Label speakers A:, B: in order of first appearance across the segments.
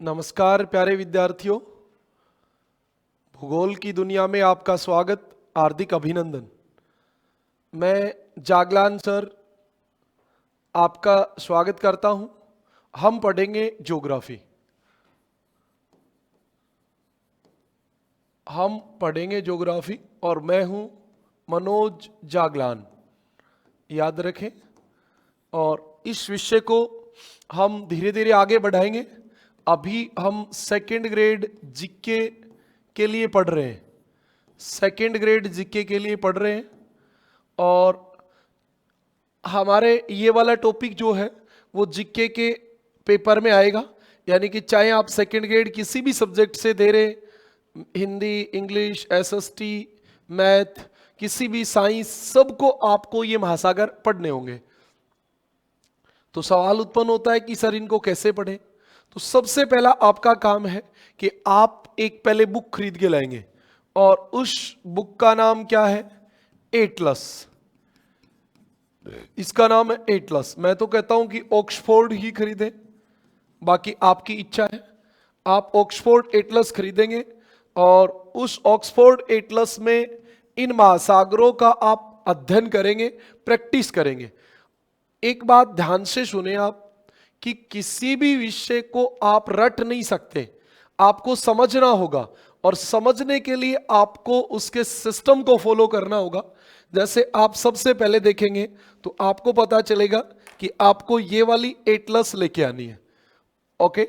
A: नमस्कार प्यारे विद्यार्थियों, भूगोल की दुनिया में आपका स्वागत, हार्दिक अभिनंदन। मैं जागलान सर आपका स्वागत करता हूं। हम पढ़ेंगे ज्योग्राफी। और मैं हूं मनोज जागलान, याद रखें। और इस विषय को हम धीरे धीरे आगे बढ़ाएंगे। अभी हम सेकेंड ग्रेड जीके के लिए पढ़ रहे हैं। सेकेंड ग्रेड जीके के लिए पढ़ रहे हैं और हमारे ये वाला टॉपिक जो है वो जीके के पेपर में आएगा। यानी कि चाहे आप सेकेंड ग्रेड किसी भी सब्जेक्ट से दे रहे, हिंदी, इंग्लिश, एसएसटी, मैथ, किसी भी साइंस, सबको आपको ये महासागर पढ़ने होंगे। तो सवाल उत्पन्न होता है कि सर इनको कैसे पढ़ें। तो सबसे पहला आपका काम है कि आप एक पहले बुक खरीद के लाएंगे और उस बुक का नाम क्या है? एटलस। इसका नाम है एटलस। मैं तो कहता हूं कि ऑक्सफोर्ड ही खरीदें, बाकी आपकी इच्छा है। आप ऑक्सफोर्ड एटलस खरीदेंगे और उस ऑक्सफोर्ड एटलस में इन महासागरों का आप अध्ययन करेंगे, प्रैक्टिस करेंगे। एक बात ध्यान से सुने आप कि किसी भी विषय को आप रट नहीं सकते, आपको समझना होगा और समझने के लिए आपको उसके सिस्टम को फॉलो करना होगा। जैसे आप सबसे पहले देखेंगे तो आपको पता चलेगा कि आपको ये वाली एटलस लेके आनी है। ओके,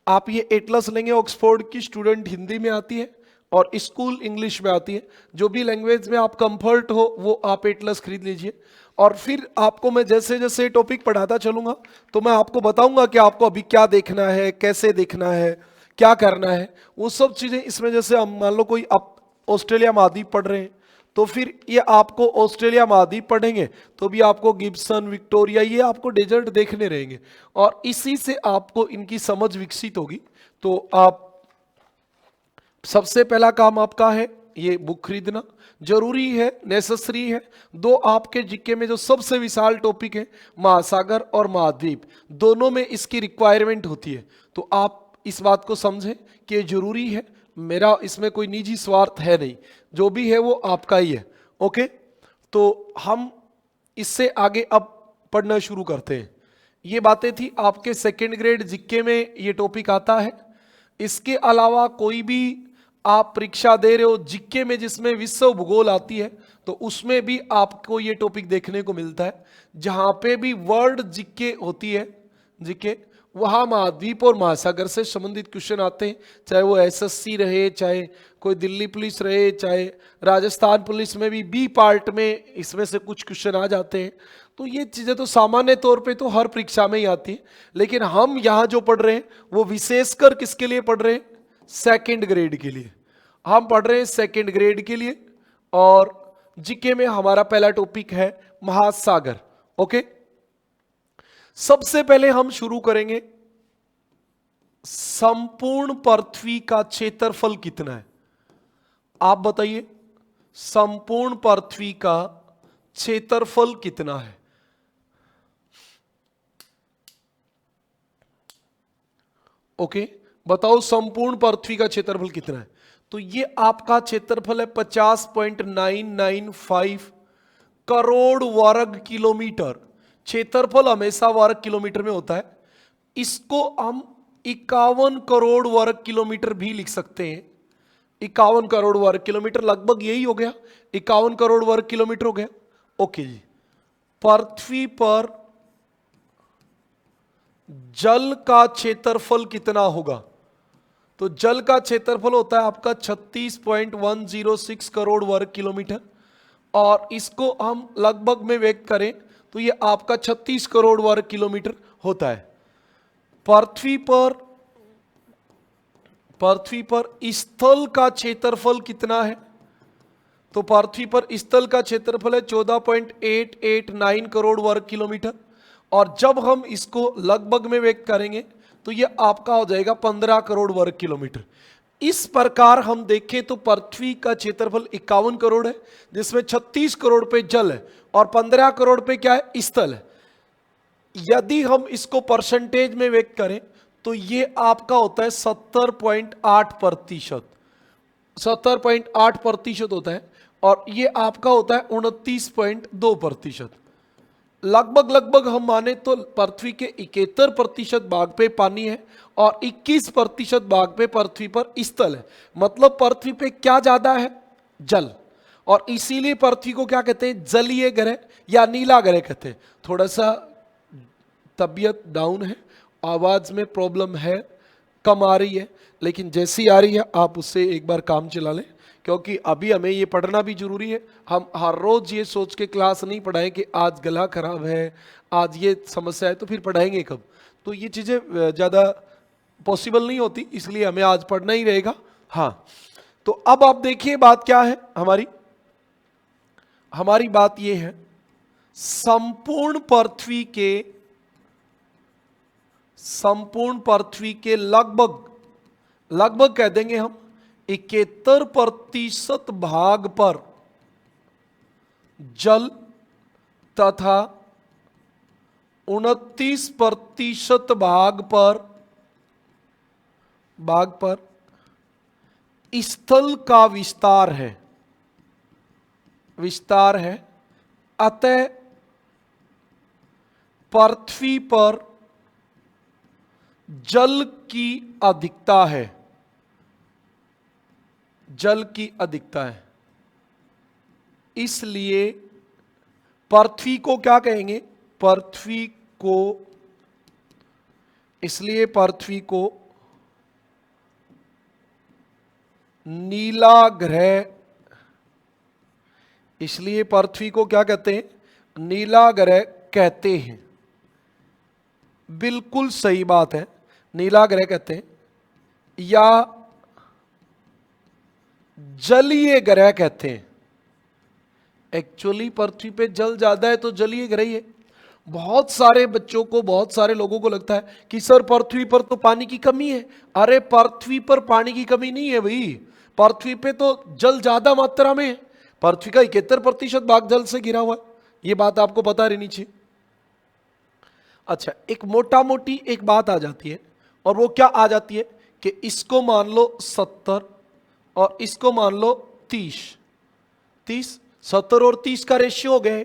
A: आप ये एटलस लेंगे। ऑक्सफोर्ड की स्टूडेंट हिंदी में आती है और स्कूल इंग्लिश में आती है। जो भी लैंग्वेज में आप कंफर्ट हो वो आप एटलस खरीद लीजिए। और फिर आपको मैं जैसे जैसे टॉपिक पढ़ाता चलूंगा तो मैं आपको बताऊंगा कि आपको अभी क्या देखना है, कैसे देखना है, क्या करना है, वो सब चीजें इसमें। जैसे हम मान लो कोई आप ऑस्ट्रेलिया महाद्वीप पढ़ रहे हैं तो फिर ये आपको ऑस्ट्रेलिया महाद्वीप पढ़ेंगे तो भी आपको गिब्सन, विक्टोरिया, ये आपको डेजर्ट देखने रहेंगे और इसी से आपको इनकी समझ विकसित होगी। तो आप सबसे पहला काम आपका है ये बुक खरीदना, जरूरी है, नेसेसरी है। दो आपके जीके में जो सबसे विशाल टॉपिक है, महासागर और महाद्वीप, दोनों में इसकी रिक्वायरमेंट होती है। तो आप इस बात को समझें कि ये जरूरी है। मेरा इसमें कोई निजी स्वार्थ है नहीं, जो भी है वो आपका ही है। ओके, तो हम इससे आगे अब पढ़ना शुरू करते हैं। ये बातें थी आपके सेकेंड ग्रेड जीके में, ये टॉपिक आता है। इसके अलावा कोई भी आप परीक्षा दे रहे हो जीके में जिसमें विश्व भूगोल आती है तो उसमें भी आपको ये टॉपिक देखने को मिलता है। जहां पे भी वर्ल्ड जीके होती है, जीके, वहां महाद्वीप और महासागर से संबंधित क्वेश्चन आते हैं। चाहे वो एसएससी रहे, चाहे कोई दिल्ली पुलिस रहे, चाहे राजस्थान पुलिस में भी बी पार्ट में इसमें से कुछ क्वेश्चन आ जाते हैं। तो ये चीजें तो सामान्य तौर पे तो हर परीक्षा में ही आती है, लेकिन हम यहां जो पढ़ रहे हैं वो विशेषकर किसके लिए पढ़ रहे हैं? सेकेंड ग्रेड के लिए। हम पढ़ रहे हैं सेकेंड ग्रेड के लिए और जीके में हमारा पहला टॉपिक है महासागर। ओके, सबसे पहले हम शुरू करेंगे, संपूर्ण पृथ्वी का क्षेत्रफल कितना है? आप बताइए, संपूर्ण पृथ्वी का क्षेत्रफल कितना है? ओके, बताओ संपूर्ण पृथ्वी का क्षेत्रफल कितना है? तो ये आपका क्षेत्रफल है 50.995 करोड़ वर्ग किलोमीटर। क्षेत्रफल हमेशा वर्ग किलोमीटर में होता है। इसको हम 51 करोड़ वर्ग किलोमीटर भी लिख सकते हैं। 51 करोड़ वर्ग किलोमीटर, लगभग यही हो गया, 51 करोड़ वर्ग किलोमीटर हो गया। ओके जी, पृथ्वी पर जल का क्षेत्रफल कितना होगा? तो जल का क्षेत्रफल होता है आपका 36.106 करोड़ वर्ग किलोमीटर और इसको हम लगभग में व्यक्त करें तो ये आपका 36 करोड़ वर्ग किलोमीटर होता है। पृथ्वी पर स्थल का क्षेत्रफल कितना है? तो पृथ्वी पर स्थल का क्षेत्रफल है 14.889 करोड़ वर्ग किलोमीटर और जब हम इसको लगभग में व्यक्त करेंगे तो ये आपका हो जाएगा 15 करोड़ वर्ग किलोमीटर। इस प्रकार हम देखें तो पृथ्वी का क्षेत्रफल 51 करोड़ है, जिसमें 36 करोड़ पे जल है और 15 करोड़ पे क्या है? स्थल है। यदि हम इसको परसेंटेज में व्यक्त करें तो ये आपका होता है 70.8%। 70.8% होता है और ये आपका होता है 29.2%। लगभग लगभग हम माने तो पृथ्वी के 71% भाग पे पानी है और 21% भाग पे पृथ्वी पर स्थल है। मतलब पृथ्वी पे क्या ज्यादा है? जल। और इसीलिए पृथ्वी को क्या कहते हैं? जलीय ग्रह या नीला ग्रह कहते हैं। थोड़ा सा तबीयत डाउन है, आवाज में प्रॉब्लम है, कम आ रही है, लेकिन जैसी आ रही है आप उससे एक बार काम चला लें, क्योंकि अभी हमें ये पढ़ना भी जरूरी है। हम हर रोज ये सोच के क्लास नहीं पढ़ाएं कि आज गला खराब है, आज ये समस्या है, तो फिर पढ़ाएंगे कब? तो ये चीजें ज्यादा पॉसिबल नहीं होती, इसलिए हमें आज पढ़ना ही रहेगा। हाँ, तो अब आप देखिए बात क्या है हमारी। हमारी बात ये है, संपूर्ण पृथ्वी के लगभग कह देंगे हम 71% भाग पर जल तथा 29% भाग पर स्थल का विस्तार है। अतः पृथ्वी पर जल की अधिकता है। इसलिए पृथ्वी को क्या कहेंगे? पृथ्वी को नीला ग्रह, इसलिए पृथ्वी को क्या कहते हैं? नीला ग्रह कहते हैं। बिल्कुल सही बात है, नीला ग्रह कहते हैं, या जलीय ग्रह कहते हैं। एक्चुअली पृथ्वी पे जल ज्यादा है तो जलीय ग्रह ही है। बहुत सारे बच्चों को, बहुत सारे लोगों को लगता है कि सर पृथ्वी पर तो पानी की कमी है। अरे पृथ्वी पर पानी की कमी नहीं है भाई, पृथ्वी पे तो जल ज्यादा मात्रा में है। पृथ्वी का 71% भाग जल से घिरा हुआ है, ये बात आपको पता रहनी चाहिए। अच्छा, एक मोटा मोटी एक बात आ जाती है, और वो क्या आ जाती है कि इसको मान लो 70 और इसको मान लो 30। 70 और 30 का रेशियो हो गया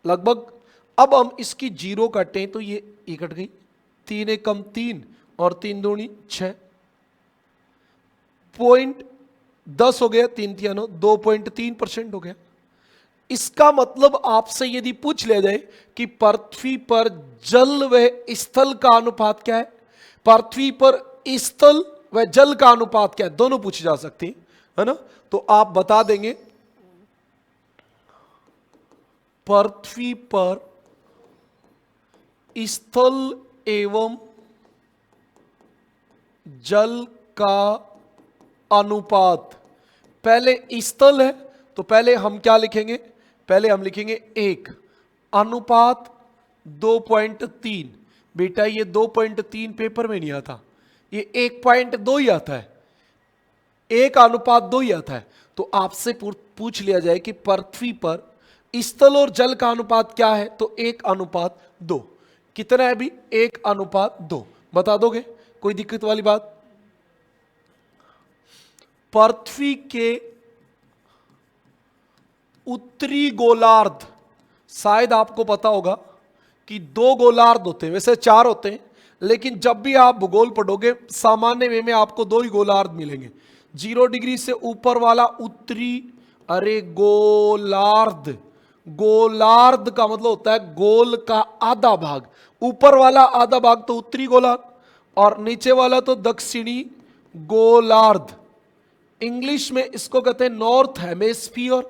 A: लगभग। अब हम इसकी जीरो काटें तो ये कट गई, 3 एकम 3 और 3 दूनी 6, 0.10 हो गया, 3 तिया 9, 2.3% हो गया। इसका मतलब आपसे यदि पूछ लिया जाए कि पृथ्वी पर जल व स्थल का अनुपात क्या है, पृथ्वी पर स्थल व जल का अनुपात क्या है, दोनों पूछे जा सकते हैं, है ना? तो आप बता देंगे पृथ्वी पर स्थल एवं जल का अनुपात। पहले स्थल है तो पहले हम क्या लिखेंगे? पहले हम लिखेंगे 1 अनुपात 2.3। बेटा ये 2.3 पेपर में नहीं आता, ये 1.2 ही आता है, 1 अनुपात 2 ही आता है। तो आपसे पूछ लिया जाए कि पृथ्वी पर स्थल और जल का अनुपात क्या है, तो 1 अनुपात 2। कितना है अभी? 1 अनुपात 2। बता दोगे? कोई दिक्कत वाली बात? पृथ्वी के उत्तरी गोलार्ध, शायद आपको पता होगा कि 2 गोलार्ध होते हैं, वैसे 4 होते हैं, लेकिन जब भी आप भूगोल पढ़ोगे सामान्य वे में आपको 2 ही गोलार्ध मिलेंगे। 0 डिग्री से ऊपर वाला उत्तरी, अरे गोलार्ध, गोलार्ध का मतलब होता है गोल का आधा भाग। ऊपर वाला आधा भाग तो उत्तरी गोलार्ध और नीचे वाला तो दक्षिणी गोलार्ध। इंग्लिश में इसको कहते हैं नॉर्थ हेमेस्फीयर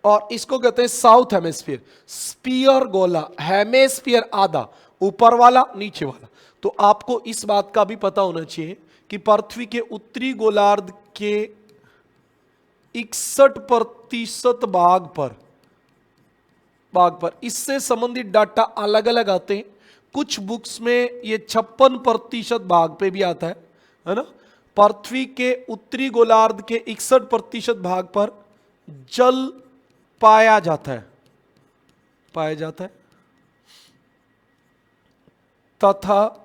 A: और इसको कहते हैं साउथ हेमेस्फीयर। स्पीयर गोला, हेमेस्फीयर आधा, ऊपर वाला नीचे वाला। तो आपको इस बात का भी पता होना चाहिए कि पृथ्वी के उत्तरी गोलार्ध के 61% भाग पर इससे संबंधित डाटा अलग अलग आते हैं। कुछ बुक्स में ये 56% भाग पे भी आता है ना? पृथ्वी के उत्तरी गोलार्ध के 61% भाग पर जल पाया जाता है तथा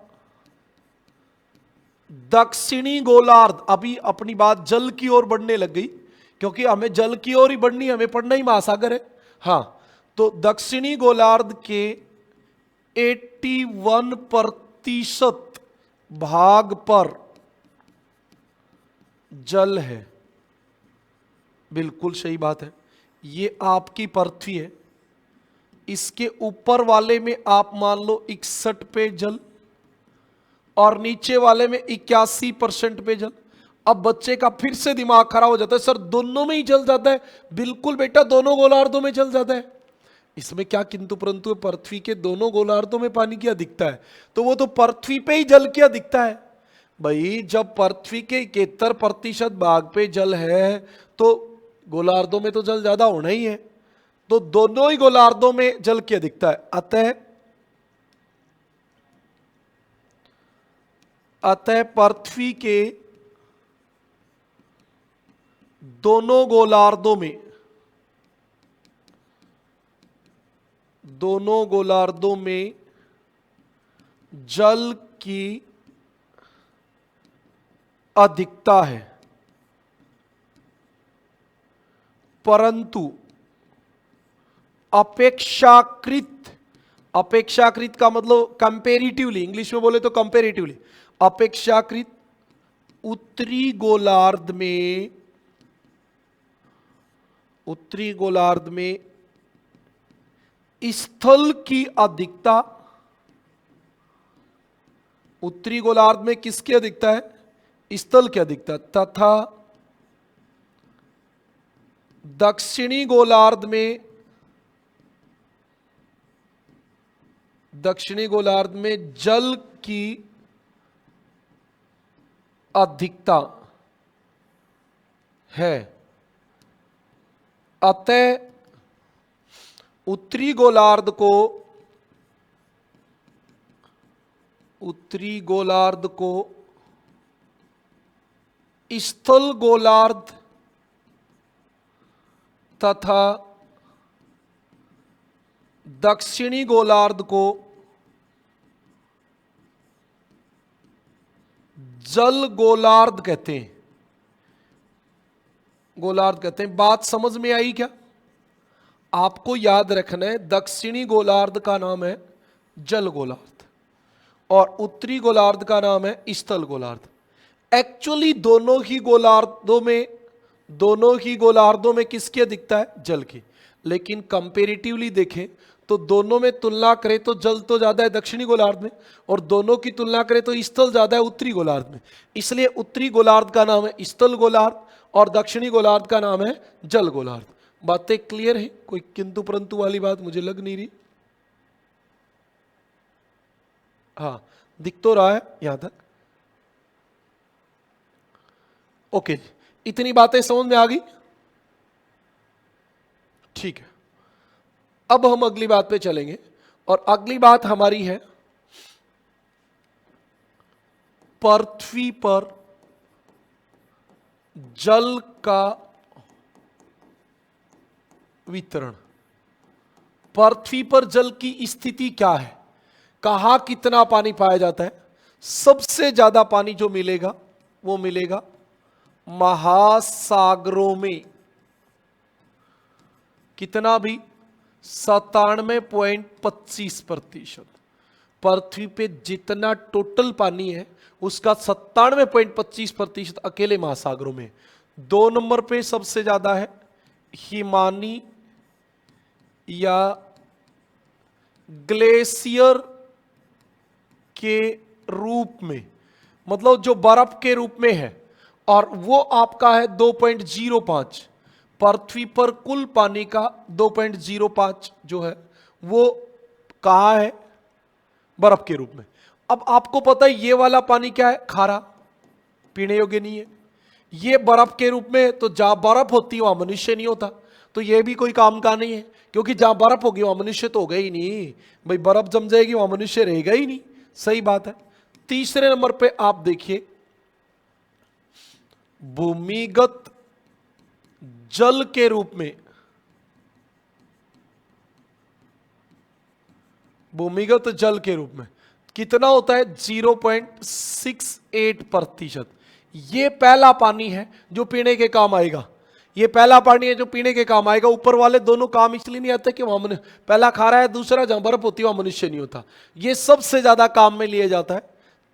A: दक्षिणी गोलार्ध, अभी अपनी बात जल की ओर बढ़ने लग गई, क्योंकि हमें जल की ओर ही बढ़नी, हमें पढ़ना ही महासागर है। हां, तो दक्षिणी गोलार्ध के 81% भाग पर जल है। बिल्कुल सही बात है। ये आपकी पृथ्वी है, इसके ऊपर वाले में आप मान लो 61 पे जल और नीचे वाले में 81% पे जल। अब बच्चे का फिर से दिमाग खराब हो जाता है, सर दोनों में ही जल जाता है। बिल्कुल बेटा, दोनों गोलार्धों में जल जाता है। इसमें क्या किंतु परंतु, पृथ्वी के दोनों गोलार्धों में पानी क्या दिखता है, तो वो तो पृथ्वी पे ही जल क्या दिखता है भाई। जब पृथ्वी के 71% भाग पे जल है तो गोलार्धों में तो जल ज्यादा होना ही है, तो दोनों ही गोलार्धों में जल क्या दिखता है। अतः पृथ्वी के दोनों गोलार्धों में जल की अधिकता है, परंतु अपेक्षाकृत का मतलब कंपेरेटिवली, इंग्लिश में बोले तो कंपेरेटिवली, अपेक्षाकृत उत्तरी गोलार्ध में स्थल की अधिकता, उत्तरी गोलार्ध में किसकी अधिकता है, स्थल की अधिकता, तथा दक्षिणी गोलार्ध में जल की अधिकता है। अतः उत्तरी गोलार्ध को स्थल गोलार्ध तथा दक्षिणी गोलार्ध को जल गोलार्ध कहते हैं। बात समझ में आई क्या? आपको याद रखना है, दक्षिणी गोलार्ध का नाम है जल गोलार्ध और उत्तरी गोलार्ध का नाम है स्थल गोलार्ध। एक्चुअली दोनों ही गोलार्धों में किसकी अधिकता है, जल की। लेकिन कंपेरेटिवली देखें तो दोनों में तुलना करें तो जल तो ज्यादा है दक्षिणी गोलार्ध में, और दोनों की तुलना करें तो स्थल ज्यादा है उत्तरी गोलार्ध में। इसलिए उत्तरी गोलार्ध का नाम है स्थल गोलार्ध और दक्षिणी गोलार्ध का नाम है जल गोलार्ध। बातें क्लियर है? कोई किंतु परंतु वाली बात मुझे लग नहीं रही। हाँ, दिख तो रहा है यहां तक। ओके, इतनी बातें समझ में आ गई? ठीक है, अब हम अगली बात पे चलेंगे और अगली बात हमारी है पृथ्वी पर जल का वितरण। पृथ्वी पर जल की स्थिति क्या है, कहां कितना पानी पाया जाता है। सबसे ज्यादा पानी जो मिलेगा वो मिलेगा महासागरों में। कितना भी? 97.25%। पृथ्वी पे जितना टोटल पानी है उसका 97.25% अकेले महासागरों में। 2 नंबर पे सबसे ज्यादा है हिमानी या ग्लेशियर के रूप में, मतलब जो बर्फ के रूप में है, और वो आपका है 2.05। पृथ्वी पर कुल पानी का 2.05 जो है वो कहां है, बर्फ के रूप में। अब आपको पता है ये वाला पानी क्या है, खारा, पीने योग्य नहीं है। ये बर्फ के रूप में, तो जहां बर्फ होती है वहां मनुष्य नहीं होता, तो ये भी कोई काम का नहीं है, क्योंकि जहां बर्फ होगी वहां मनुष्य तो होगा ही नहीं भाई। बर्फ जम जाएगी वहां मनुष्य रहेगा ही नहीं। सही बात है। तीसरे नंबर पे आप देखिए भूमिगत जल के रूप में। भूमिगत जल के रूप में कितना होता है 0.68%। ये पहला पानी है जो पीने के काम आएगा, ये पहला पानी है जो पीने के काम आएगा। ऊपर वाले दोनों काम इसलिए नहीं आते कि वहां पहला खा रहा है, दूसरा जहां बर्फ होती है वहां मनुष्य नहीं होता। ये सबसे ज्यादा काम में लिया जाता है।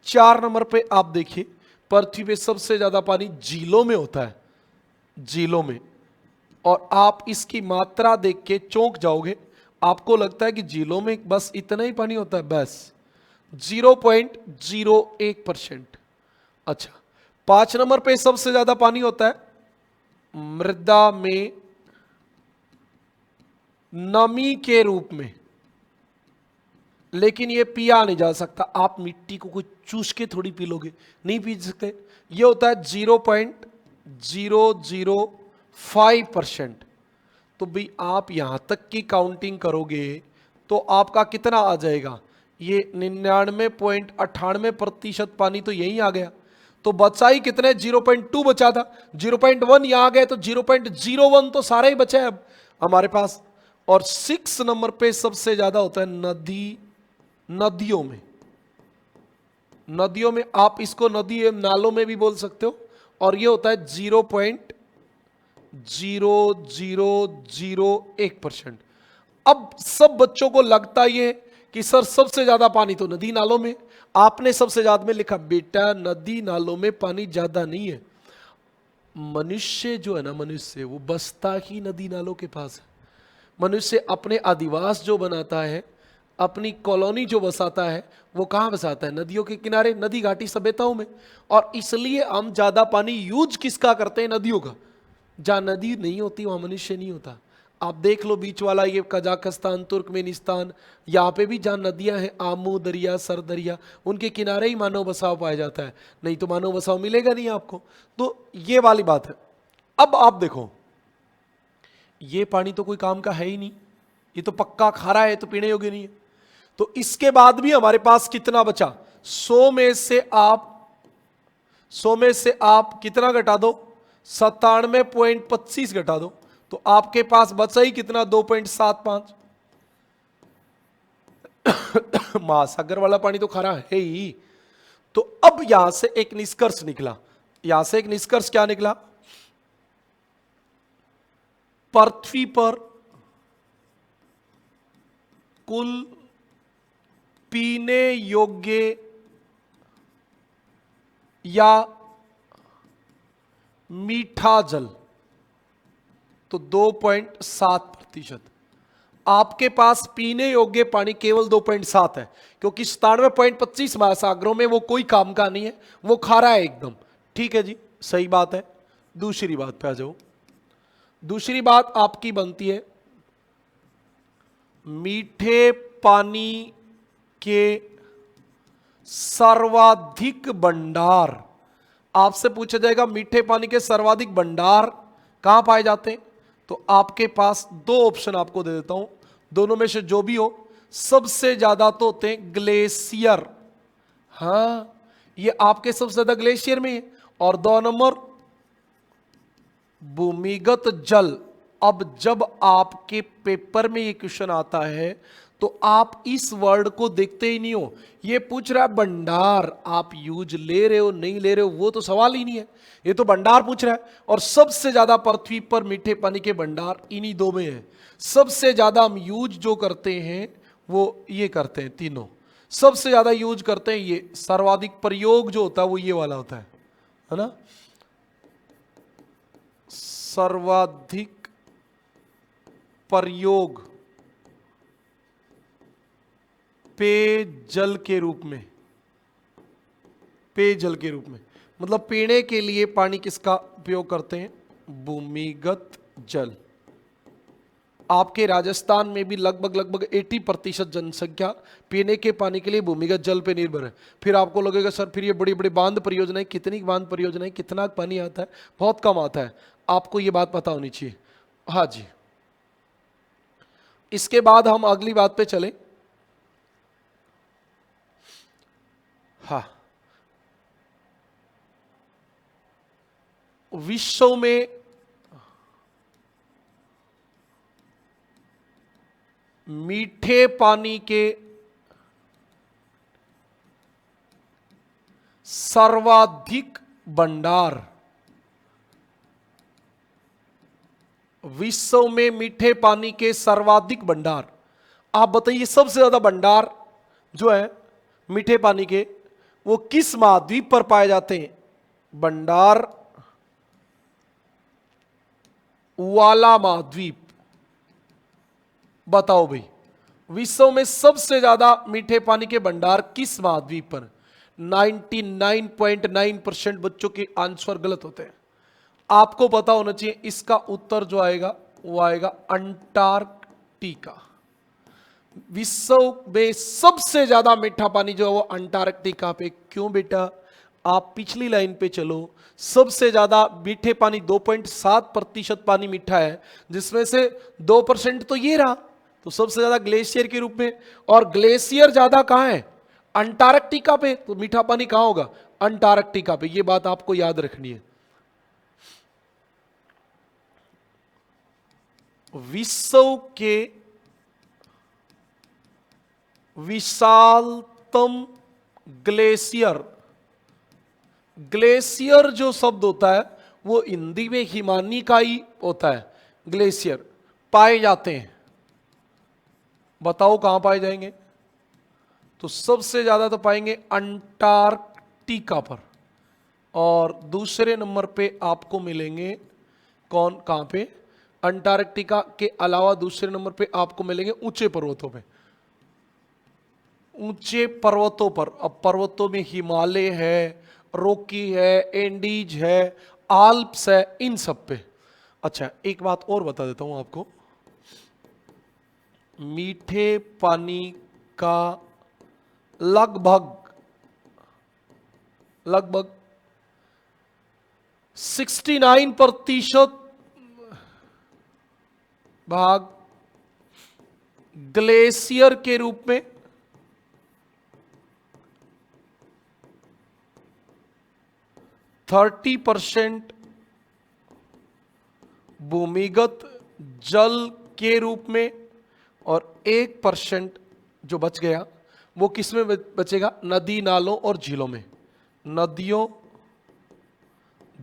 A: 4 नंबर पे आप देखिए, पृथ्वी पे सबसे ज्यादा पानी झीलों में होता है, झीलों में। और आप इसकी मात्रा देख के चौंक जाओगे, आपको लगता है कि झीलों में बस इतना ही पानी होता है, बस 0.01%। अच्छा, 5 नंबर पे सबसे ज्यादा पानी होता है मृदा में नमी के रूप में, लेकिन ये पिया नहीं जा सकता। आप मिट्टी को कोई चूस के थोड़ी पी लोगे, नहीं पी सकते। ये होता है 0.005%। तो भाई आप यहां तक की काउंटिंग करोगे तो आपका कितना आ जाएगा, ये 99.98% पानी तो यही आ गया। तो बचा ही कितने, 0.2 बचा था, 0.1 यहां आ गए तो 0.01 तो सारा ही बचा है अब हमारे पास। और 6 नंबर पे सबसे ज्यादा होता है नदियों में। नदियों में आप इसको नदी नालों में भी बोल सकते हो, और ये होता है 0.0001%। अब सब बच्चों को लगता ये कि सर सबसे ज्यादा पानी तो नदी नालों में, आपने सबसे ज्यादा में लिखा। बेटा नदी नालों में पानी ज्यादा नहीं है, मनुष्य जो है ना, मनुष्य वो बसता ही नदी नालों के पास है। मनुष्य अपने आदिवास जो बनाता है, अपनी कॉलोनी जो बसाता है, वो कहाँ बसाता है, नदियों के किनारे, नदी घाटी सभ्यताओं में। और इसलिए हम ज्यादा पानी यूज किसका करते हैं, नदियों का। जहां नदी नहीं होती वहां मनुष्य नहीं होता। आप देख लो बीच वाला ये कजाकिस्तान, तुर्कमेनिस्तान, यहाँ पे भी जहाँ नदियां हैं, आमू दरिया, सर दरिया, उनके किनारे ही मानव बसाव पाया जाता है, नहीं तो मानव बसाव मिलेगा नहीं आपको। तो ये वाली बात है। अब आप देखो, ये पानी तो कोई काम का है ही नहीं, ये तो पक्का खारा है, तो पीने योग्य नहीं है। तो इसके बाद भी हमारे पास कितना बचा, 100 में से आप कितना घटा दो, 97.25 घटा दो, तो आपके पास बचा ही कितना, 2.75। महासागर वाला पानी तो खारा है ही। तो अब यहां से एक निष्कर्ष निकला, यहां से एक निष्कर्ष क्या निकला, पृथ्वी पर कुल पीने योग्य या मीठा जल तो 2.7%। आपके पास पीने योग्य पानी केवल 2.7 है, क्योंकि 97.25 महासागरों में वो कोई काम का नहीं है, वो खारा है एकदम। ठीक है जी, सही बात है। दूसरी बात पे आ जाओ। दूसरी बात आपकी बनती है मीठे पानी के सर्वाधिक भंडार। आपसे पूछा जाएगा मीठे पानी के सर्वाधिक भंडार कहां पाए जाते हैं, तो आपके पास दो ऑप्शन आपको दे देता हूं, दोनों में से जो भी हो। सबसे ज्यादा तो होते हैं ग्लेशियर, हां ये आपके सबसे ज्यादा ग्लेशियर में है। और 2 नंबर भूमिगत जल। अब जब आपके पेपर में ये क्वेश्चन आता है तो आप इस वर्ड को देखते ही नहीं हो, ये पूछ रहा है भंडार, आप यूज ले रहे हो नहीं ले रहे हो वो तो सवाल ही नहीं है, ये तो भंडार पूछ रहा है। और सबसे ज्यादा पृथ्वी पर मीठे पानी के भंडार इन्हीं दो में है। सबसे ज्यादा हम यूज जो करते हैं वो ये करते हैं, तीनों सबसे ज्यादा यूज करते हैं। ये सर्वाधिक प्रयोग जो होता है वो ये वाला होता है ना, सर्वाधिक प्रयोग पेयजल के रूप में, पेयजल के रूप में मतलब पीने के लिए पानी किसका उपयोग करते हैं, भूमिगत जल। आपके राजस्थान में भी लगभग 80% जनसंख्या पीने के पानी के लिए भूमिगत जल पे निर्भर है। फिर आपको लगेगा सर फिर ये बड़ी बड़ी बांध परियोजनाएं, कितनी बांध परियोजनाएं, कितना पानी आता है, बहुत कम आता है, आपको ये बात पता होनी चाहिए। हाँ जी, इसके बाद हम अगली बात पे चले। हाँ, विश्व में मीठे पानी के सर्वाधिक भंडार, विश्व में मीठे पानी के सर्वाधिक भंडार, आप बताइए सबसे ज्यादा भंडार जो है मीठे पानी के वो किस महाद्वीप पर पाए जाते हैं? भंडार वाला महाद्वीप। बताओ भाई, विश्व में सबसे ज्यादा मीठे पानी के भंडार किस महाद्वीप पर? 99.9% बच्चों के आंसर गलत होते हैं। आपको पता होना चाहिए इसका उत्तर जो आएगा वो आएगा अंटार्कटिका। विश्व में सबसे ज्यादा मीठा पानी जो है वो अंटार्कटिका पे। क्यों बेटा? आप पिछली लाइन पे चलो। सबसे ज्यादा मीठे पानी 2.7% पानी मीठा है, जिसमें से 2% तो ये रहा, तो सबसे ज्यादा ग्लेशियर के रूप में। और ग्लेशियर ज्यादा कहां है? अंटार्कटिका पे। तो मीठा पानी कहां होगा? अंटार्कटिका पे। ये बात आपको याद रखनी है। विश्व के विशालतम ग्लेशियर, ग्लेशियर जो शब्द होता है वो हिंदी में हिमानी का ही होता है। ग्लेशियर पाए जाते हैं, बताओ कहां पाए जाएंगे? तो सबसे ज्यादा तो पाएंगे अंटार्कटिका पर, और दूसरे नंबर पे आपको मिलेंगे कौन, कहां पे? अंटार्कटिका के अलावा दूसरे नंबर पे आपको मिलेंगे ऊंचे पर्वतों पे। ऊंचे पर्वतों पर, अब पर्वतों में हिमालय है, रॉकी है, एंडीज है, आल्प्स है, इन सब पे। अच्छा, एक बात और बता देता हूं आपको। मीठे पानी का लगभग 69% भाग ग्लेशियर के रूप में, 30% भूमिगत जल के रूप में, और 1% जो बच गया वो किस में बचेगा? नदी नालों और झीलों में। नदियों,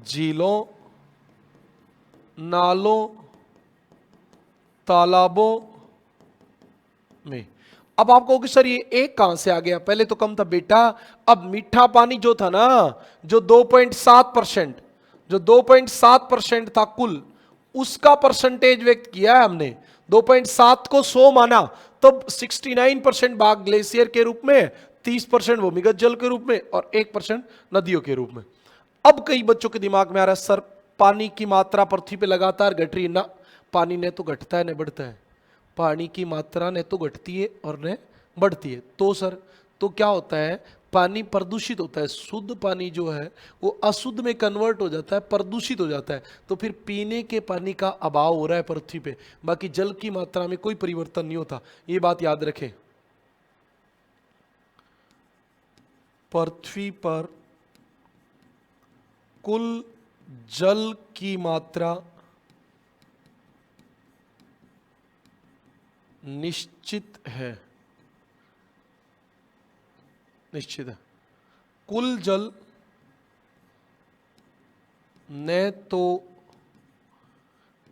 A: झीलों, नालों, तालाबों में। अब आप कहोगे सर ये एक कहां से आ गया? पहले तो कम था बेटा। अब मीठा पानी जो था ना, जो 2.7% था कुल, उसका परसेंटेज व्यक्त किया है हमने। 2.7 को 100 माना, तब 69% भाग ग्लेशियर के रूप में, 30% भूमिगत जल के रूप में, और 1% नदियों के रूप में। अब कई बच्चों के दिमाग में आ रहा है सर पानी की मात्रा पृथ्वी पे लगातार घट रही है ना। पानी ने तो घटता है न बढ़ता है? पानी की मात्रा न तो घटती है और न बढ़ती है। तो सर तो क्या होता है? पानी प्रदूषित होता है। शुद्ध पानी जो है वो अशुद्ध में कन्वर्ट हो जाता है, प्रदूषित हो जाता है। तो फिर पीने के पानी का अभाव हो रहा है पृथ्वी पे, बाकी जल की मात्रा में कोई परिवर्तन नहीं होता। ये बात याद रखें। पृथ्वी पर कुल जल की मात्रा निश्चित है, निश्चित है। कुल जल न तो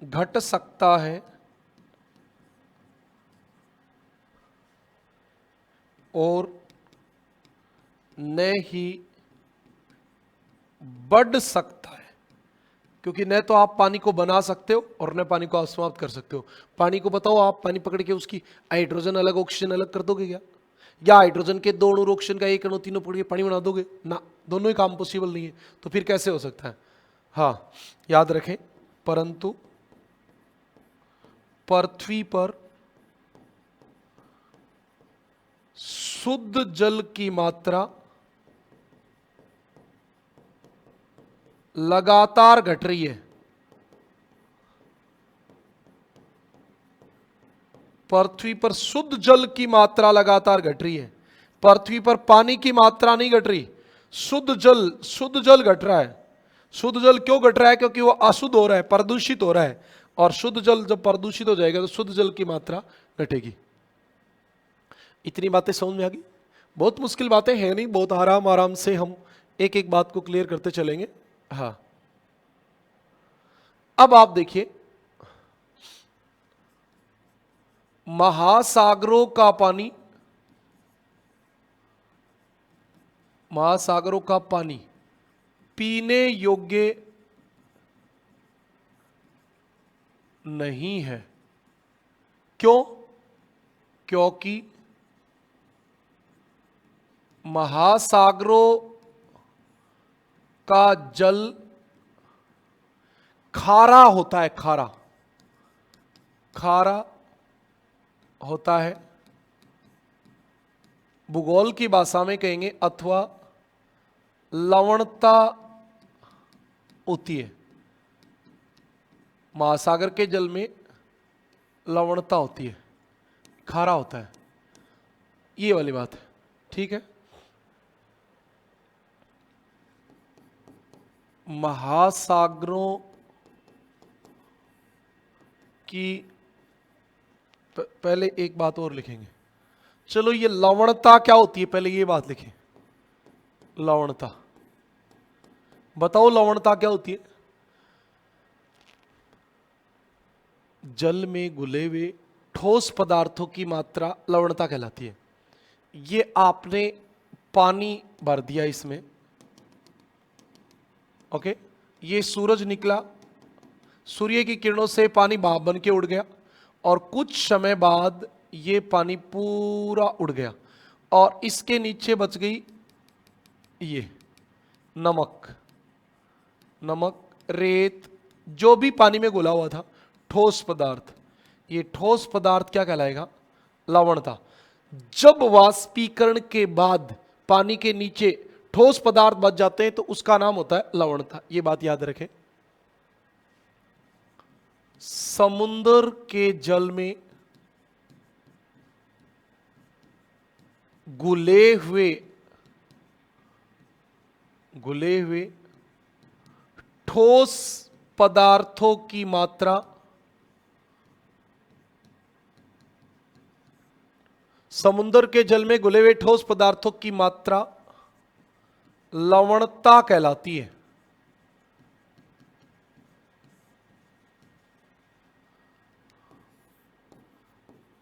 A: घट सकता है और न ही बढ़ सकता है, क्योंकि न तो आप पानी को बना सकते हो और न पानी को आप समाप्त कर सकते हो। पानी को बताओ, आप पानी पकड़ के उसकी हाइड्रोजन अलग ऑक्सीजन अलग कर दोगे क्या? या हाइड्रोजन के 2 अणु ऑक्सीजन का 1 अणु तीनों पकड़ के पानी बना दोगे? ना, दोनों ही काम पॉसिबल नहीं है। तो फिर कैसे हो सकता है? हाँ, याद रखें, परंतु पृथ्वी पर शुद्ध जल की मात्रा लगातार घट रही है। पृथ्वी पर शुद्ध जल की मात्रा लगातार घट रही है। पृथ्वी पर पानी की मात्रा नहीं घट रही, शुद्ध जल घट रहा है। शुद्ध जल क्यों घट रहा है? क्योंकि वो अशुद्ध हो रहा है, प्रदूषित हो रहा है। और शुद्ध जल जब प्रदूषित हो जाएगा तो शुद्ध जल की मात्रा घटेगी। इतनी बातें समझ में आ गई? बहुत मुश्किल बातें हैं नहीं, बहुत आराम आराम से हम एक एक बात को क्लियर करते चलेंगे। हाँ, अब आप देखिए, महासागरों का पानी, महासागरों का पानी पीने योग्य नहीं है। क्यों? क्योंकि महासागरों का जल खारा होता है, खारा खारा होता है, भूगोल की भाषा में कहेंगे, अथवा लवणता होती है। महासागर के जल में लवणता होती है, खारा होता है, ये वाली बात है। ठीक है, महासागरों की पहले एक बात और लिखेंगे। चलो, ये लवणता क्या होती है, पहले ये बात लिखें। लवणता, बताओ लवणता क्या होती है? जल में घुले हुए ठोस पदार्थों की मात्रा लवणता कहलाती है। ये आपने पानी भर दिया इसमें, ओके, ये सूरज निकला, सूर्य की किरणों से पानी भाप बन के उड़ गया, और कुछ समय बाद ये पानी पूरा उड़ गया, और इसके नीचे बच गई ये नमक, नमक, रेत, जो भी पानी में घुला हुआ था, ठोस पदार्थ। ये ठोस पदार्थ क्या कहलाएगा? लवणता। जब वाष्पीकरण के बाद पानी के नीचे ठोस पदार्थ बच जाते हैं तो उसका नाम होता है लवणता। ये बात याद रखें। समुद्र के जल में घुले हुए ठोस पदार्थों की मात्रा समुद्र के जल में घुले हुए ठोस पदार्थों की मात्रा लवणता कहलाती है।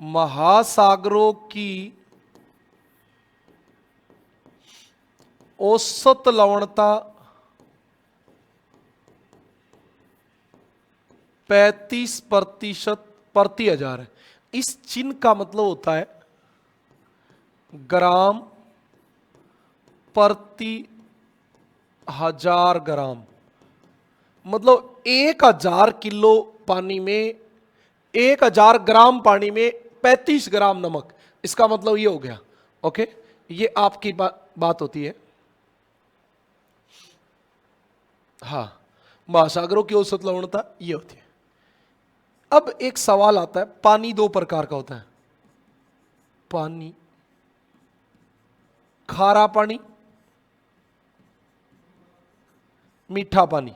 A: महासागरों की औसत लवणता 35% प्रति हजार है। इस चिन्ह का मतलब होता है ग्राम प्रति हजार ग्राम। मतलब 1000 किलो पानी में 1000 ग्राम पानी में 35 ग्राम नमक। इसका मतलब ये हो गया। ओके, ये आपकी बात होती है। हाँ, महासागरों की औसत लवणता ये होती है। अब एक सवाल आता है, पानी दो प्रकार का होता है, पानी, खारा पानी, मीठा पानी।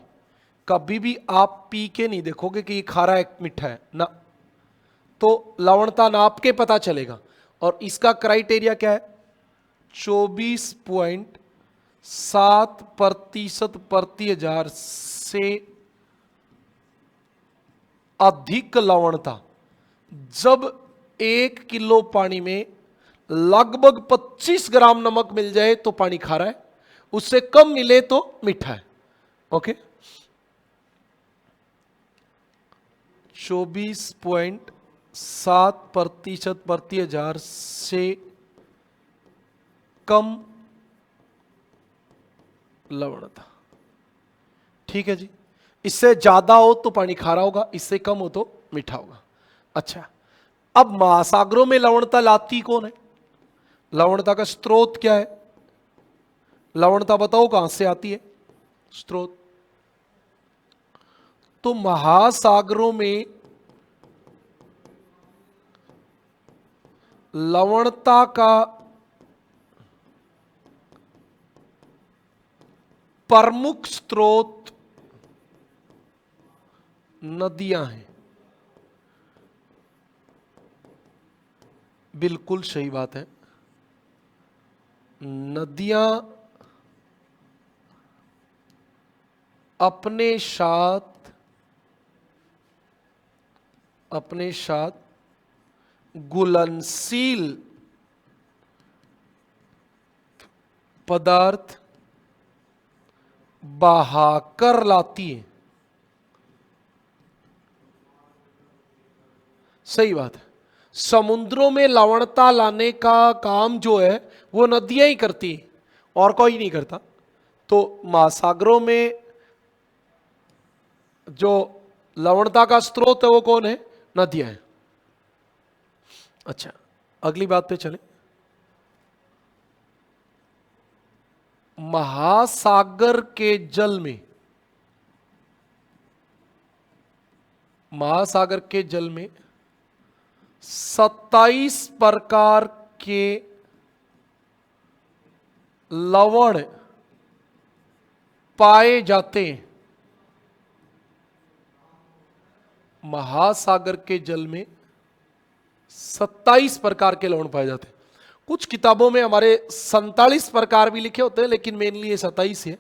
A: कभी भी आप पी के नहीं देखोगे कि ये खारा है मीठा है ना, तो लवणता नाप के पता चलेगा। और इसका क्राइटेरिया क्या है? 24.7% प्रति हजार से अधिक लवणता। जब 1 किलो पानी में लगभग 25 ग्राम नमक मिल जाए तो पानी खारा है, उससे कम मिले तो मीठा है। ओके, 24.7% प्रति हजार से कम लवणता। ठीक है जी, इससे ज्यादा हो तो पानी खारा होगा, इससे कम हो तो मीठा होगा। अच्छा, अब महासागरों में लवणता लाती कौन है? लवणता का स्रोत क्या है? लवणता बताओ कहां से आती है स्रोत? तो महासागरों में लवणता का प्रमुख स्रोत नदियां हैं। बिल्कुल सही बात है। नदियां अपने साथ घुलनशील पदार्थ बहाकर लाती है। सही बात है। समुद्रों में लवणता लाने का काम जो है वो नदियां ही करती हैं और कोई नहीं करता। तो महासागरों में जो लवणता का स्रोत है वो कौन है? नदियां हैं। अच्छा, अगली बात पे चले। महासागर के जल में 27 प्रकार के लवण पाए जाते हैं। महासागर के जल में 27 प्रकार के लवण पाए जाते हैं। कुछ किताबों में हमारे 47 प्रकार भी लिखे होते हैं, लेकिन मेनली ये 27 है।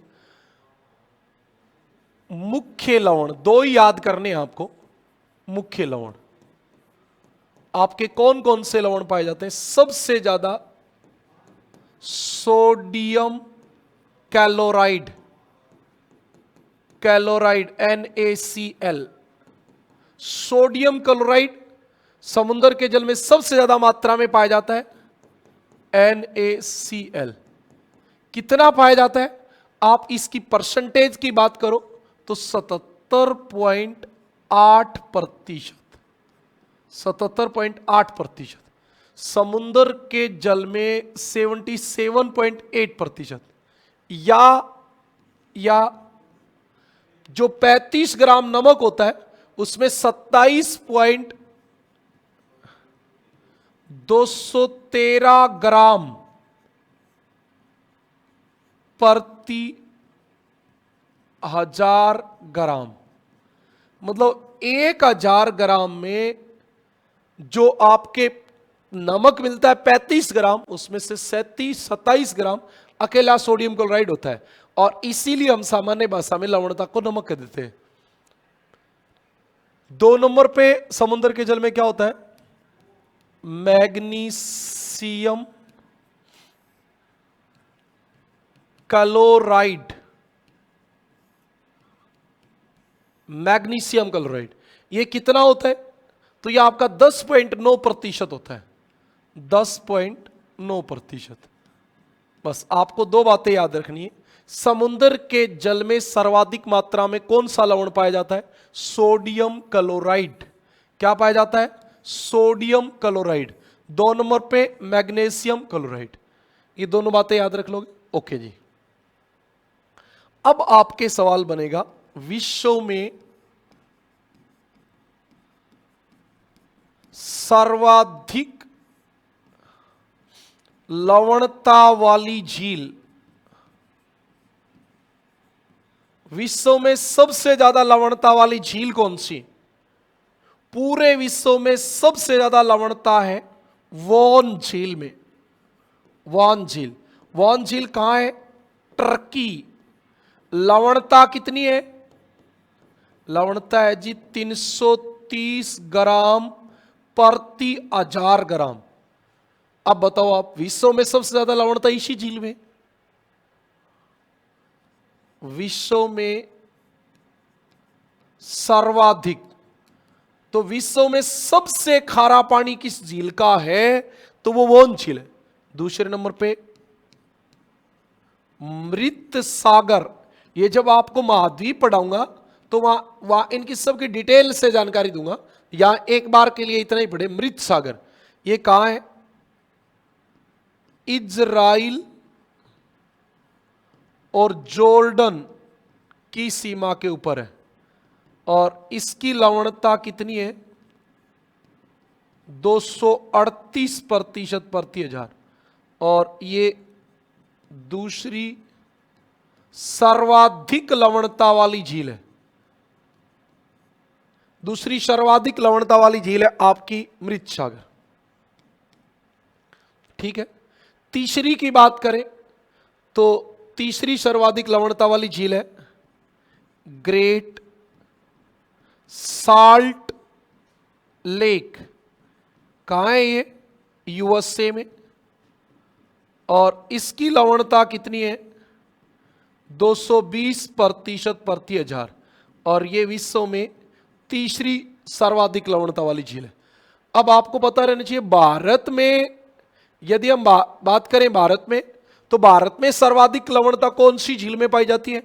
A: मुख्य लवण 2 ही याद करने हैं आपको। मुख्य लवण आपके कौन कौन से लवण पाए जाते हैं? सबसे ज्यादा sodium chloride, NaCl। Sodium chloride समुद्र के जल में सबसे ज्यादा मात्रा में पाया जाता है। NaCl कितना पाया जाता है? आप इसकी परसेंटेज की बात करो तो 77.8%। 77.8%। समुद्र के जल में 77.8%। या जो 35 ग्राम नमक होता है उसमें 27.213 ग्राम प्रति 1000 ग्राम। मतलब 1000 ग्राम में जो आपके नमक मिलता है 35 ग्राम, उसमें से 27 ग्राम अकेला सोडियम क्लोराइड होता है। और इसीलिए हम सामान्य भाषा में लवणता को नमक कह देते हैं। 2 नंबर पे समुद्र के जल में क्या होता है? Magnesium chloride. मैग्नीशियम क्लोराइड ये कितना होता है? तो ये आपका 10.9% होता है। 10.9%। बस आपको 2 बातें याद रखनी है। समुद्र के जल में सर्वाधिक मात्रा में कौन सा लवण पाया जाता है? Sodium chloride. क्या पाया जाता है? Sodium chloride. 2 नंबर पे मैग्नीशियम क्लोराइड। ये दोनों बातें याद रख लोगे? ओके जी। अब आपके सवाल बनेगा, विश्व में सर्वाधिक लवणता वाली झील, विश्व में सबसे ज्यादा लवणता वाली झील कौन सी? पूरे विश्व में सबसे ज्यादा लवणता है वॉन झील में। वॉन झील कहां है? टर्की। लवणता कितनी है? लवणता है जी 330 ग्राम प्रति 1000 ग्राम। अब बताओ आप, विश्व में सबसे ज्यादा लवणता इसी झील में। विश्व में सर्वाधिक, तो विश्व में सबसे खारा पानी किस झील का है? तो वो वॉन झील है। दूसरे नंबर पे मृत सागर। ये जब आपको महाद्वीप पढ़ाऊंगा तो वहां इनकी सबकी डिटेल से जानकारी दूंगा। यहां एक बार के लिए इतना ही पढ़े। मृत सागर ये कहां है? इजराइल और जॉर्डन की सीमा के ऊपर है। और इसकी लवणता कितनी है? 238% प्रति 1000। और ये दूसरी सर्वाधिक लवणता वाली झील है। दूसरी सर्वाधिक लवणता वाली झील है आपकी मृत सागर। ठीक है। तीसरी की बात करें तो तीसरी सर्वाधिक लवणता वाली झील है ग्रेट साल्ट लेक कहां है ये? यूएसए में। और इसकी लवणता कितनी है? 220% प्रति हजार। और ये विश्व में तीसरी सर्वाधिक लवणता वाली झील है। अब आपको पता रहना चाहिए भारत में, यदि हम बात करें भारत में, तो भारत में सर्वाधिक लवणता कौन सी झील में पाई जाती है?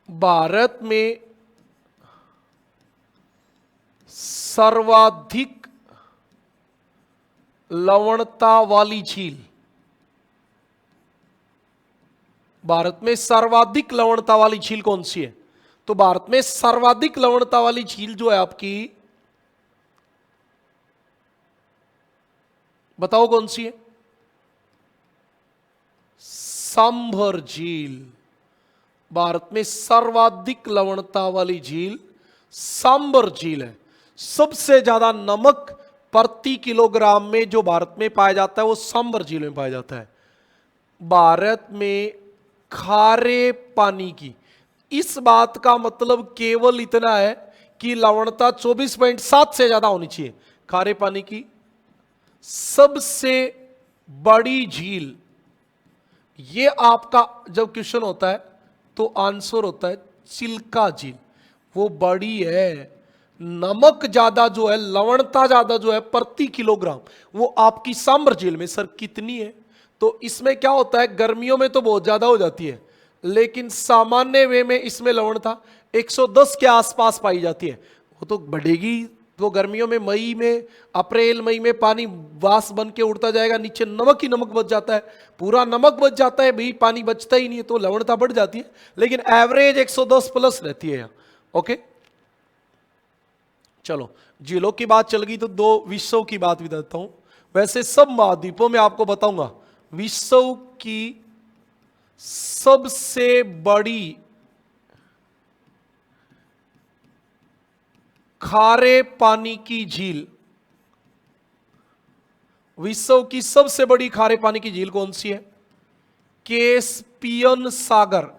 A: भारत में सर्वाधिक लवणता वाली झील, भारत में सर्वाधिक लवणता वाली झील कौन सी है? तो भारत में सर्वाधिक लवणता वाली झील जो है आपकी, बताओ कौन सी है? सांभर झील। भारत में सर्वाधिक लवणता वाली झील सांभर झील है। सबसे ज्यादा नमक प्रति किलोग्राम में जो भारत में पाया जाता है वो सांभर झील में पाया जाता है। भारत में खारे पानी की, इस बात का मतलब केवल इतना है कि लवणता 24.7 से ज्यादा होनी चाहिए। खारे पानी की सबसे बड़ी झील, ये आपका जब क्वेश्चन होता है तो आंसर होता है चिल्का झील। वो बड़ी है, नमक ज्यादा जो है, लवणता ज्यादा जो है प्रति किलोग्राम, वो आपकी सांभर झील में। सर कितनी है? तो इसमें क्या होता है, गर्मियों में तो बहुत ज्यादा हो जाती है, लेकिन सामान्य वे में इसमें लवणता 110 के आसपास पाई जाती है। वो तो बढ़ेगी, तो गर्मियों में मई में, अप्रैल मई में पानी वास बन के उड़ता जाएगा, नीचे नमक ही नमक बच जाता है, पूरा नमक बच जाता है भाई, पानी बचता ही नहीं है, तो लवणता बढ़ जाती है, लेकिन एवरेज 110 प्लस रहती है यहाँ। ओके, चलो झीलों की बात चल गई तो दो विश्व की बात भी देता हूं। वैसे सब महाद्वीपों में आपको बताऊंगा विश्व की सबसे बड़ी खारे पानी की झील, विश्व की सबसे बड़ी खारे पानी की झील कौन सी है? कैस्पियन सागर।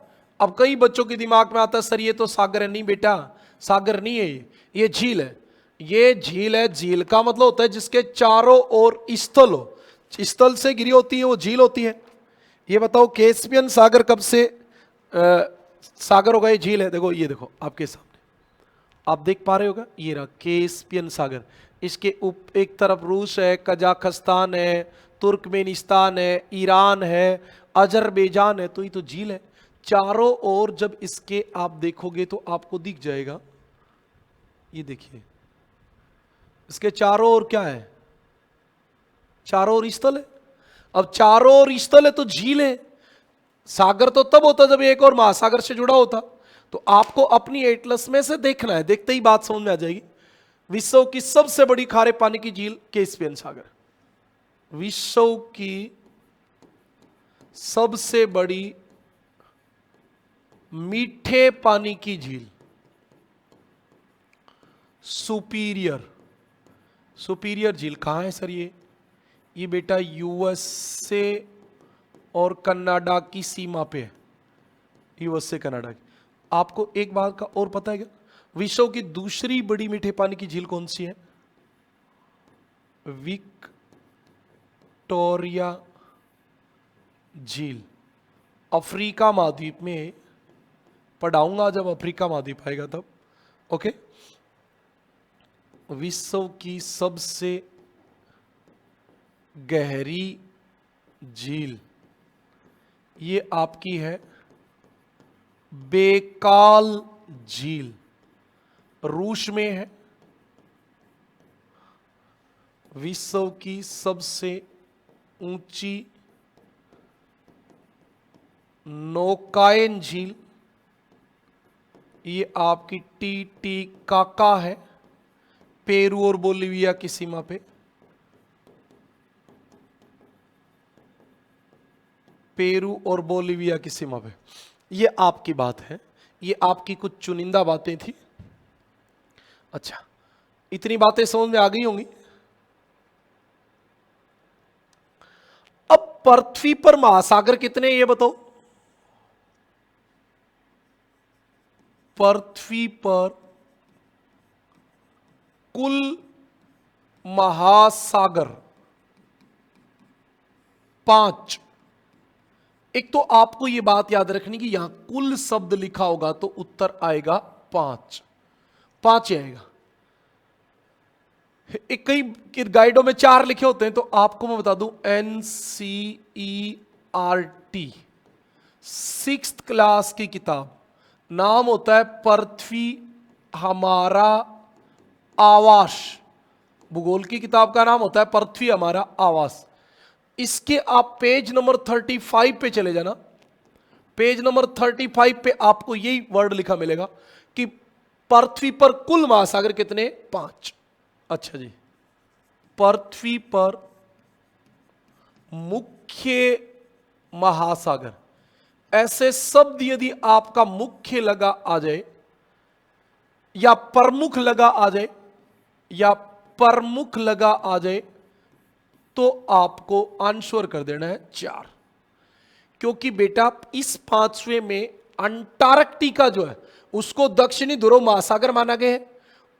A: अब कई बच्चों के दिमाग में आता है सर ये तो सागर है। नहीं बेटा, सागर नहीं है, ये झील है। ये झील है, झील का मतलब होता है जिसके चारों ओर स्थल हो, स्थल से घिरी होती है वो झील होती है। ये बताओ कैस्पियन सागर कब से सागर होगा? ये झील है। देखो, ये देखो आपके सामने, आप देख पा रहे होगा, ये रहा कैस्पियन सागर। इसके एक तरफ रूस है, कजाकिस्तान है, तुर्कमेनिस्तान है, ईरान है, अजरबैजान है, तो ये तो झील है। चारों ओर जब इसके आप देखोगे तो आपको दिख जाएगा, ये देखिए इसके चारों ओर क्या है? चारों ओर स्थल है। अब चारों ओर स्थल है तो झील है। सागर तो तब होता जब एक और महासागर से जुड़ा होता। तो आपको अपनी एटलस में से देखना है, देखते ही बात समझ में आ जाएगी। विश्व की सबसे बड़ी खारे पानी की झील कैस्पियन सागर। विश्व की सबसे बड़ी मीठे पानी की झील सुपीरियर। सुपीरियर झील कहां है सर? ये बेटा यूएसए और कनाडा की सीमा पे है। यूएसए कनाडा की। आपको एक बात का और पता है क्या? विश्व की दूसरी बड़ी मीठे पानी की झील कौन सी है? विक्टोरिया झील। अफ्रीका महाद्वीप में पढ़ाऊंगा जब अफ्रीका महाद्वीप आएगा तब। ओके, विश्व की सबसे गहरी झील ये आपकी है बेकाल झील, रूस में है। विश्व की सबसे ऊंची नौकायन झील ये आपकी टीटीकाका है, पेरू और बोलिविया की सीमा पे। पेरू और बोलिविया की सीमा पे। ये आपकी बात है, ये आपकी कुछ चुनिंदा बातें थी। अच्छा, इतनी बातें समझ में आ गई होंगी। अब पृथ्वी पर महासागर कितने ये बताओ? पृथ्वी पर कुल महासागर 5। एक तो आपको यह बात याद रखनी कि यहां कुल शब्द लिखा होगा तो उत्तर आएगा 5 ही आएगा। एक कई गाइडों में 4 लिखे होते हैं, तो आपको मैं बता दूं NCERT 6th क्लास की किताब, नाम होता है पृथ्वी हमारा आवास। भूगोल की किताब का नाम होता है पृथ्वी हमारा आवास। इसके आप पेज नंबर 35 पे चले जाना। पेज नंबर 35 पे आपको यही वर्ड लिखा मिलेगा कि पृथ्वी पर कुल महासागर कितने? 5। अच्छा जी, पृथ्वी पर मुख्य महासागर, ऐसे शब्द यदि आपका मुख्य लगा आ जाए या प्रमुख लगा आ जाए या प्रमुख लगा आ जाए तो आपको आंसर कर देना है 4। क्योंकि बेटा इस 5वें में अंटार्कटिका जो है उसको दक्षिणी ध्रुव महासागर माना गया है,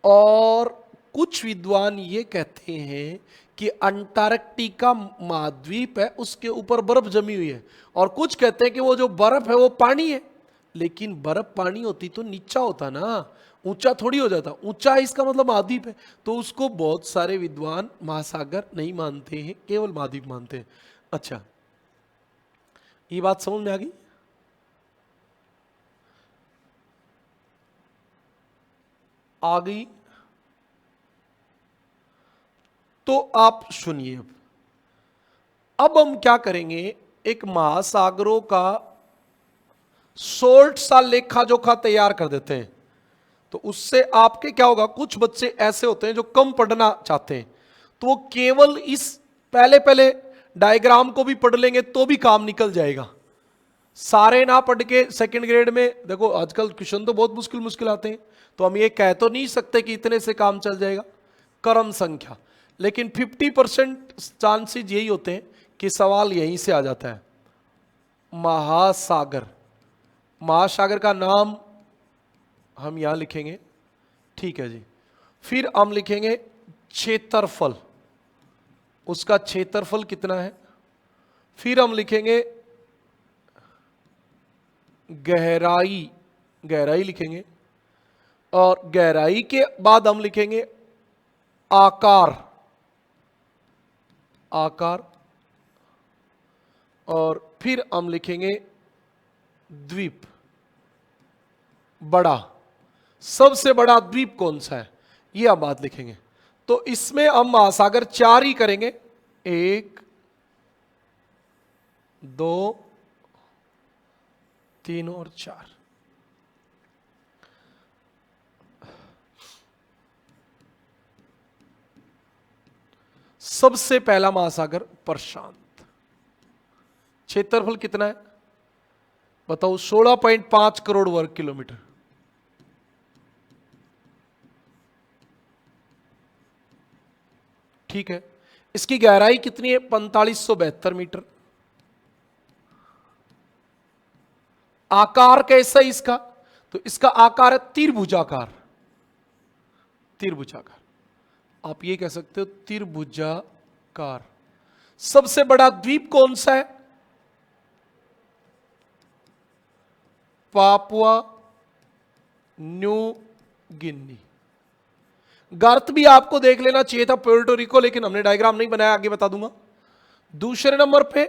A: और कुछ विद्वान ये कहते हैं कि अंटार्कटिका महाद्वीप है, उसके ऊपर बर्फ जमी हुई है, और कुछ कहते हैं कि वो जो बर्फ है वो पानी है। लेकिन बर्फ पानी होती तो नीचा होता ना, ऊंचा थोड़ी हो जाता। ऊंचा है इसका मतलब महाद्वीप है, तो उसको बहुत सारे विद्वान महासागर नहीं मानते हैं, केवल महाद्वीप मानते हैं। अच्छा, ये बात समझ में आ गई? आ गई तो आप सुनिए। अब हम क्या करेंगे, एक महासागरों का शॉर्ट सा लेखा जोखा तैयार कर देते हैं। तो उससे आपके क्या होगा, कुछ बच्चे ऐसे होते हैं जो कम पढ़ना चाहते हैं, तो वो केवल इस पहले डायग्राम को भी पढ़ लेंगे तो भी काम निकल जाएगा। सारे ना पढ़ के सेकंड ग्रेड में देखो आजकल क्वेश्चन तो बहुत मुश्किल आते हैं, तो हम ये कह तो नहीं सकते कि इतने से काम चल जाएगा, क्रम संख्या। लेकिन 50% चांसेस यही होते हैं कि सवाल यहीं से आ जाता है। महासागर, महासागर का नाम हम यहां लिखेंगे, ठीक है जी। फिर हम लिखेंगे क्षेत्रफल, उसका क्षेत्रफल कितना है। फिर हम लिखेंगे गहराई, गहराई लिखेंगे, और गहराई के बाद हम लिखेंगे आकार, आकार, और फिर हम लिखेंगे द्वीप, बड़ा, सबसे बड़ा द्वीप कौन सा है, ये हम बात लिखेंगे। तो इसमें हम महासागर 4 ही करेंगे, 1 2 3 और 4। सबसे पहला महासागर प्रशांत, क्षेत्रफल कितना है बताओ? 16.5 करोड़ वर्ग किलोमीटर। ठीक है, इसकी गहराई कितनी है? 4572 मीटर। आकार कैसा है इसका? तो इसका आकार है त्रिभुजाकार, त्रिभुजाकार, आप ये कह सकते हो त्रिभुजाकार। सबसे बड़ा द्वीप कौन सा है? Papua New Guinea. गर्त भी आपको देख लेना चाहिए था पोर्टो रिको, लेकिन हमने डायग्राम नहीं बनाया, आगे बता दूंगा। दूसरे नंबर पे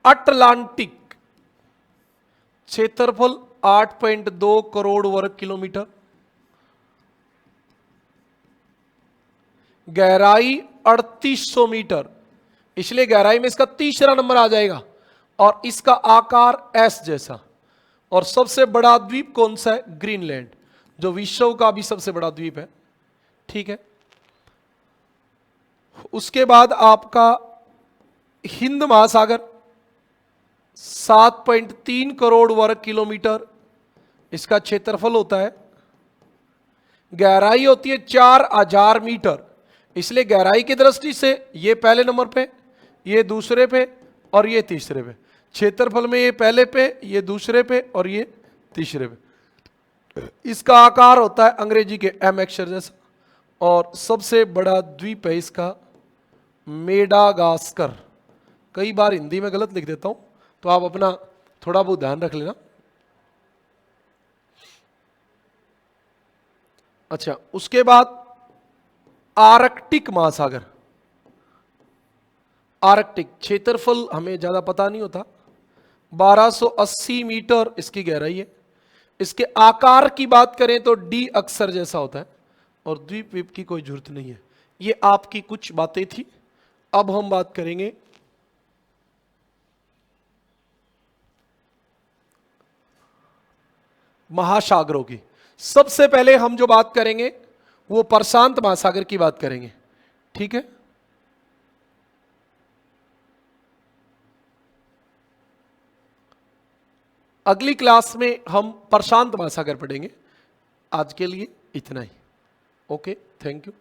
A: अटलांटिक, क्षेत्रफल 8.2 करोड़ वर्ग किलोमीटर, गहराई 3800 मीटर, इसलिए गहराई में इसका तीसरा नंबर आ जाएगा, और इसका आकार एस जैसा। और सबसे बड़ा द्वीप कौन सा है? ग्रीनलैंड, जो विश्व का भी सबसे बड़ा द्वीप है। ठीक है, उसके बाद आपका हिंद महासागर 7.3 करोड़ वर्ग किलोमीटर, इसका क्षेत्रफल होता है, गहराई होती है 4000 मीटर, इसलिए गहराई की दृष्टि से ये पहले नंबर पे, ये दूसरे पे और ये तीसरे पे। क्षेत्रफल में ये पहले पे, ये दूसरे पे और ये तीसरे पे। इसका आकार होता है अंग्रेजी के एम अक्षर जैसा, और सबसे बड़ा द्वीप है इसका मेडागास्कर। कई बार हिंदी में गलत लिख देता हूं, तो आप अपना थोड़ा बहुत ध्यान रख लेना। अच्छा, उसके बाद आर्कटिक महासागर। आर्कटिक क्षेत्रफल हमें ज्यादा पता नहीं होता, 1280 मीटर इसकी गहराई है। इसके आकार की बात करें तो डी अक्षर जैसा होता है, और द्वीप वीप की कोई जरूरत नहीं है। ये आपकी कुछ बातें थी। अब हम बात करेंगे महासागरों की। सबसे पहले हम जो बात करेंगे वो प्रशांत महासागर की बात करेंगे, ठीक है। अगली क्लास में हम प्रशांत महासागर पढ़ेंगे। आज के लिए इतना ही। Okay, thank you.